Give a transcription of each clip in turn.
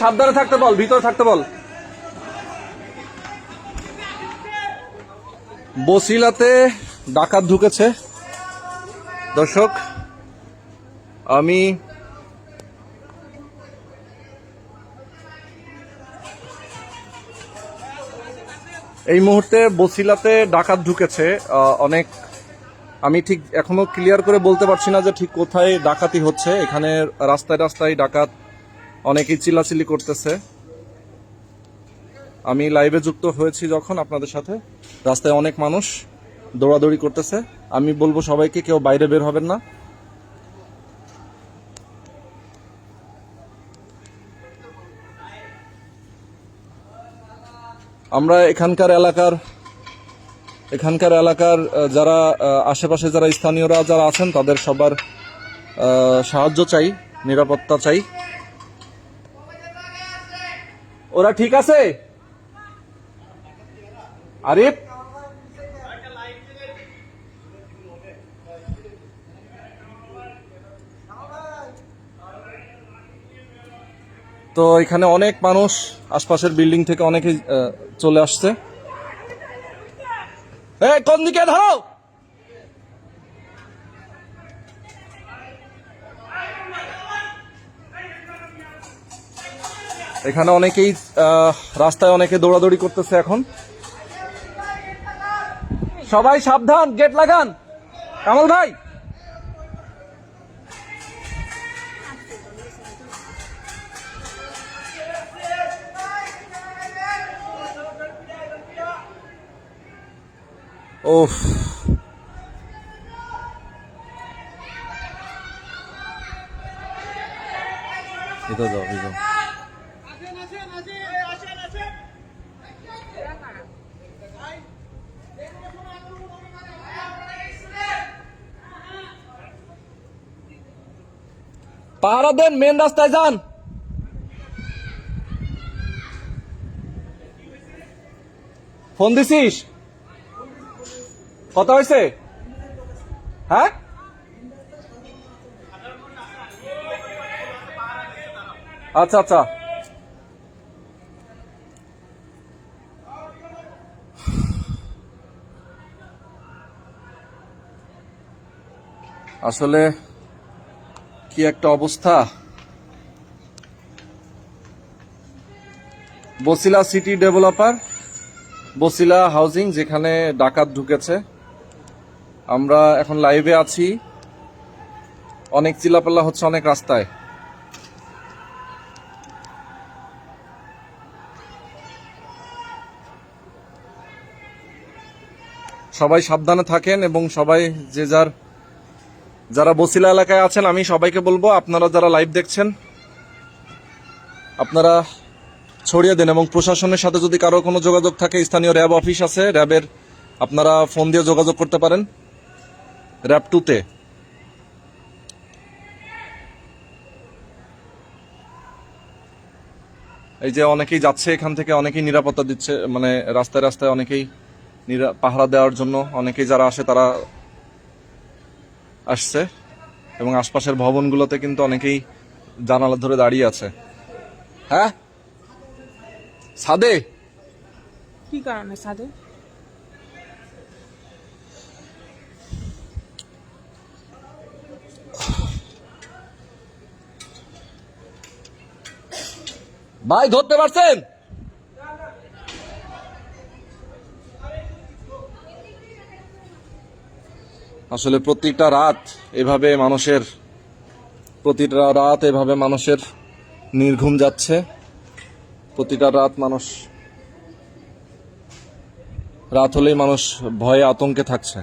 সাবধানে থাকতে বল, ভিতরে থাকতে বল। বসিলাতে ডাকাত ঢুকেছে দর্শক। আমি এই মুহূর্তে বসিলাতে ডাকাত ঢুকেছে অনেক। আমি ঠিক এখনো ক্লিয়ার করে বলতে পারছি না যে ঠিক কোথায় ডাকাতি হচ্ছে। এখানে রাস্তায় রাস্তায় ডাকাত অনেকেই চিল্লাচিল্লি করতেছে। আমি লাইভে যুক্ত হয়েছি যখন আপনাদের সাথে, রাস্তায় অনেক মানুষ দৌড়াদৌড়ি করতেছে। আমি বলবো সবাইকে কেউ বাইরে বের হবেন না। আমরা এখানকার এলাকার যারা আশেপাশে যারা স্থানীয়রা যারা আছেন তাদের সবার সাহায্য চাই, নিরাপত্তা চাই। ওরা ঠিক আছে? আরিফ, তো এখানে অনেক মানুষ আশপাশের বিল্ডিং থেকে অনেকে চলে আসছে। কোন দিকে ধরো? এখানে অনেকেই রাস্তায় অনেকে দৌড়াদৌড়ি করতেছে এখন। সবাই সাবধান, গেট লাগান। কামাল ভাই, ওফ, ভিতরে যাও, ভিতরে। পাহারা দেন, মেন রাস্তায় যান। ফোন দিছিস? কত হয়েছে? হ্যাঁ, আচ্ছা আচ্ছা। আসলে কি একটা অবস্থা। Basila city developer, Basila housing, যেখানে ডাকাত ঢুকেছে। আমরা এখন লাইভে আছি। অনেক চিল্লাপাল্লা হচ্ছে অনেক রাস্তায়। সবাই সাবধানে থাকেন এবং সবাই যে যারা বসিলা এলাকায় আছেন, আমি সবাইকে বলবো আপনারা যারা লাইভ দেখছেন আপনারা ছড়িয়ে দেন। এবং প্রশাসনের সাথে যদি কারো কোনো যোগাযোগ থাকে, স্থানীয় র্যাব অফিস আছে, র্যাবের আপনারা ফোন দিয়ে যোগাযোগ করতে পারেন, র্যাব 2-তে। এই যে অনেকেই যাচ্ছে এখান থেকে, অনেকেই নিরাপত্তা দিচ্ছে, মানে রাস্তায় রাস্তায় অনেকেই পাহারা দেওয়ার জন্য অনেকেই যারা আসে তারা আসছে। এবং আশপাশের ভবনগুলোতে কিন্তু অনেকেই জানালা ধরে দাঁড়িয়ে আছে। হ্যাঁ, ছাদে কি কারণে? ছাদে ভাই ধরতে পারছেন? আসলে প্রতিটা রাত এভাবে মানুষের নির্ঘুম যাচ্ছে। প্রতিটা রাত হলেই মানুষ ভয়ে আতঙ্কে থাকছে।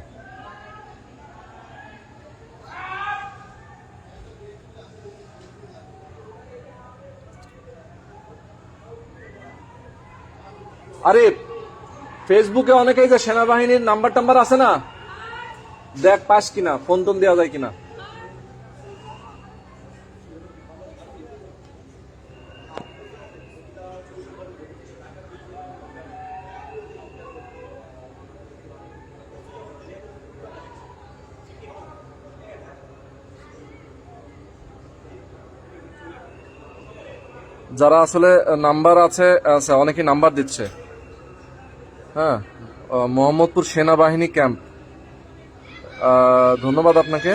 আরে ফেসবুকে অনেকেই যে সেনাবাহিনীর নাম্বার টাম্বার আছে না, দেখ পাস কিনা, ফোন টোন দেওয়া যায় কিনা। যারা আসলে নাম্বার আছে, আচ্ছা অনেকেই নাম্বার দিচ্ছে। হ্যাঁ, মোহাম্মদপুর সেনাবাহিনী ক্যাম্প, ধন্যবাদ আপনাকে।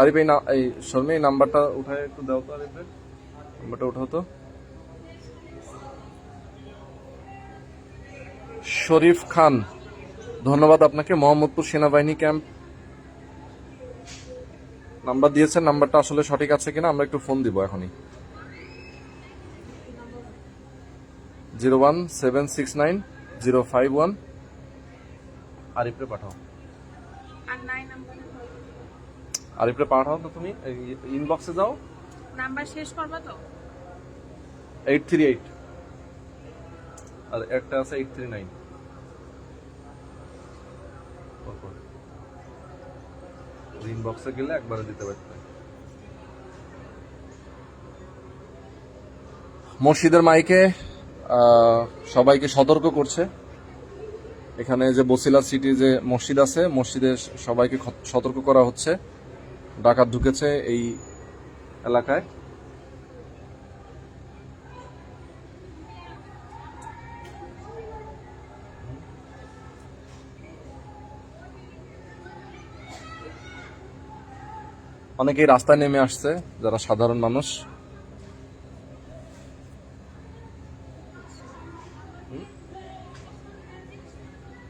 আরিফ এই শর্মী এই নাম্বারটা উঠায় একটু দাও তো, আরিফের নাম্বারটা উঠাও তো। শরীফ খান, ধন্যবাদ আপনাকে। মোহাম্মদপুর সেনাবাহিনী ক্যাম্প নাম্বার দিয়েছেন, নাম্বারটা আসলে সঠিক আছে কিনা আমরা একটু ফোন দিব এখনই। 0176905 আরিফরে পাঠাও, আর 9 নম্বরে আরিফরে পাঠাও তো। তুমি ইনবক্সে যাও, নাম্বার শেষ করবা তো? 838 আর একটা আছে 839। ইনবক্সে গেলে একবারে দিতে পারবে। মসজিদের মাইকে সবাইকে সতর্ক করছে। এখানে যে বসিলা সিটি যে মসজিদ আছে, মসজিদে সবাইকে সতর্ক করা হচ্ছে, ডাকাত ঢুকেছে এই এলাকায়। অনেকেই রাস্তায় নেমে আসছে, যারা সাধারণ মানুষ।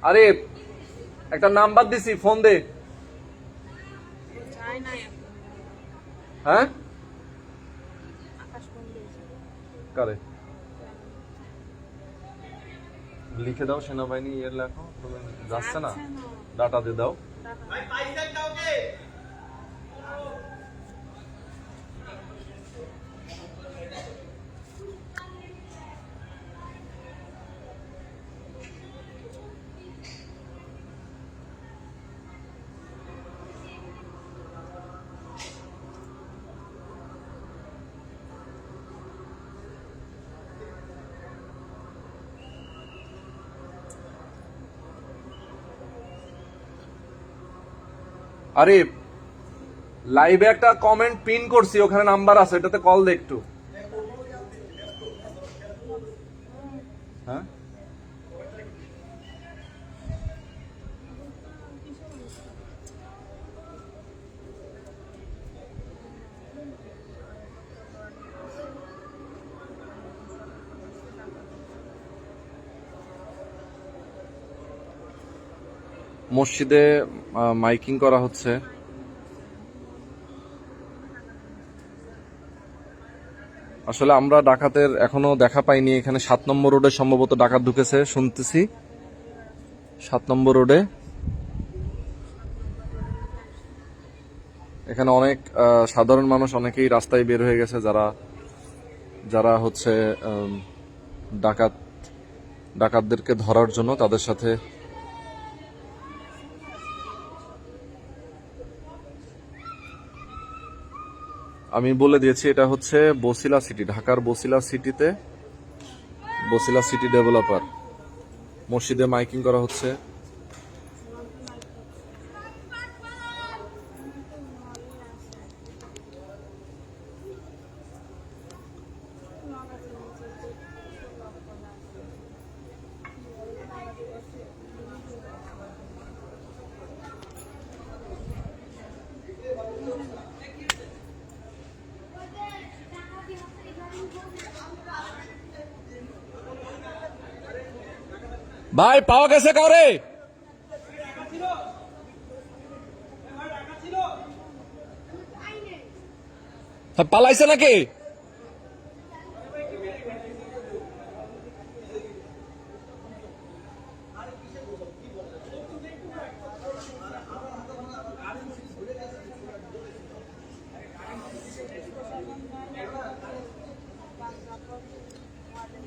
আরে একটা নাম্বার দিছি, ফোন দে। চাই না এখন। হ্যাঁ, আকাশ ফোন দিয়েছে। কারে লিখে দাও, সেনাবাহিনী এর লেখো, তুমি যাচ্ছে না, ডাটা দিয়ে দাও। আরে লাইভে একটা কমেন্ট পিন করছি, ওখানে নাম্বার আছে, এটাতে কল দে একটু। হ্যাঁ, মসজিদে মাইকিং করা হচ্ছে। আসলে আমরা ডাকাতের এখনো দেখা পাইনি। এখানে 7 নম্বর রোডে সম্ভবত ডাকাত ঢুকেছে শুনতেছি, 7 নম্বর রোডে। এখানে অনেক সাধারণ মানুষ অনেকেই রাস্তায় বের হয়ে গেছে, যারা যারা হচ্ছে ডাকাতদেরকে ধরার জন্য তাদের সাথে। আমি বলে দিয়েছি, এটা হচ্ছে বসিলা সিটি, ঢাকার বসিলা সিটিতে, বসিলা সিটি ডেভেলপার। মসজিদে মাইকিং করা হচ্ছে। ভাই পাওয়া গেছে কাউরে? পালাইছে নাকি?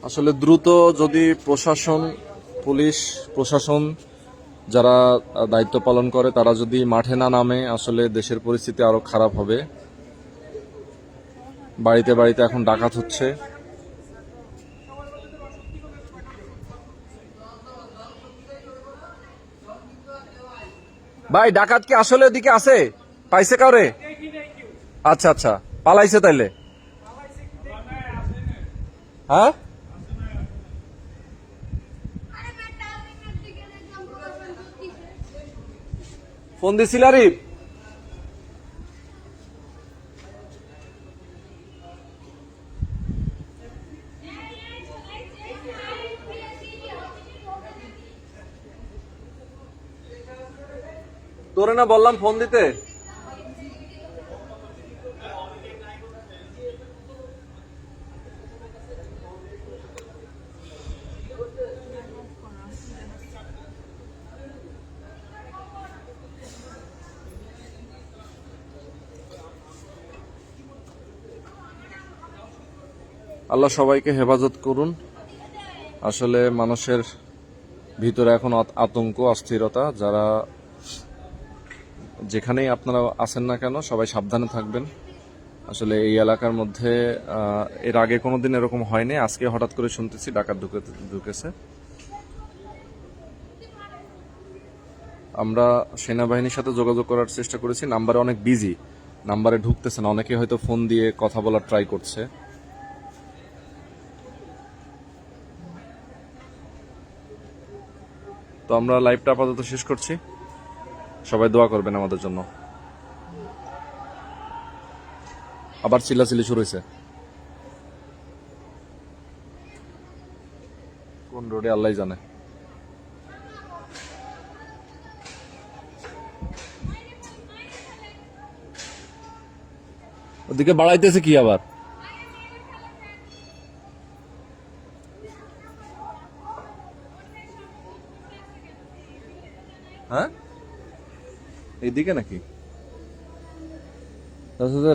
আসলে দ্রুত যদি প্রশাসন, পুলিশ প্রশাসন যারা দায়িত্ব পালন করে, তারা যদি মাঠে না নামে, আসলে দেশের পরিস্থিতি আরো খারাপ হবে। বাড়িতে বাড়িতে এখন ডাকাত হচ্ছে। ভাই ডাকাত কি আসলে ওদিকে আছে? পাইছে কাউরে? আচ্ছা আচ্ছা, পালাইছে তাইলে। হ্যাঁ ফোন দিছিল আরিফ? তোরে না বললাম ফোন দিতে? আল্লাহ সবাইকে হেফাজত করুন। আসলে মানুষের ভিতরে এখন আতঙ্ক, অস্থিরতা। যারা যেখানেই আপনারা আছেন না কেন সবাই সাবধানে থাকবেন। আসলে এই এলাকার মধ্যে এর আগে কোনোদিন এরকম হয়নি, আজকে হঠাৎ করে শুনতেছি ডাকাত ঢুকেছে। আমরা সেনাবাহিনীর সাথে যোগাযোগ করার চেষ্টা করেছি, নাম্বারে অনেক বিজি, নাম্বারে ঢুকতেছে না। অনেকে হয়তো ফোন দিয়ে কথা বলার ট্রাই করছে। তো আমরা লাইভটা আপাতত শেষ করছি। সবাই দোয়া করবেন আমাদের জন্য। আবার চিল্লাচিল্লি শুরু হয়েছে কোন রোডে আল্লাহ জানে। ওদিকে বাড়াইতেছে কি আবার? হ্যাঁ এইদিকে নাকি?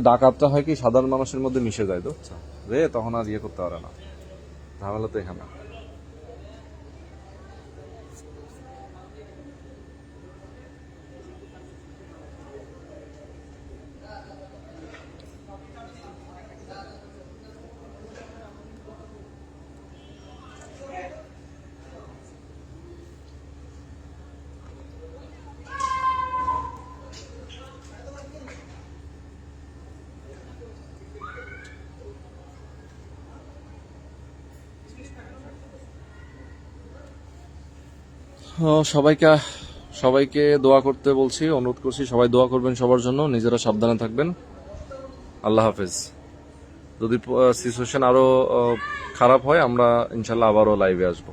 ডাকাতটা হয় কি সাধারণ মানুষের মধ্যে মিশে যায় তো রে, তখন আর ইয়ে করতে পারে না। ঝামেলা তো এখানে। সবাইকে দোয়া করতে বলছি, অনুরোধ করছি সবাই দোয়া করবেন সবার জন্য, নিজেরা সাবধানে থাকবেন। আল্লাহ হাফেজ। যদি সিচুয়েশন আরো খারাপ হয় আমরা ইনশাল্লাহ আবারও লাইভে আসবো।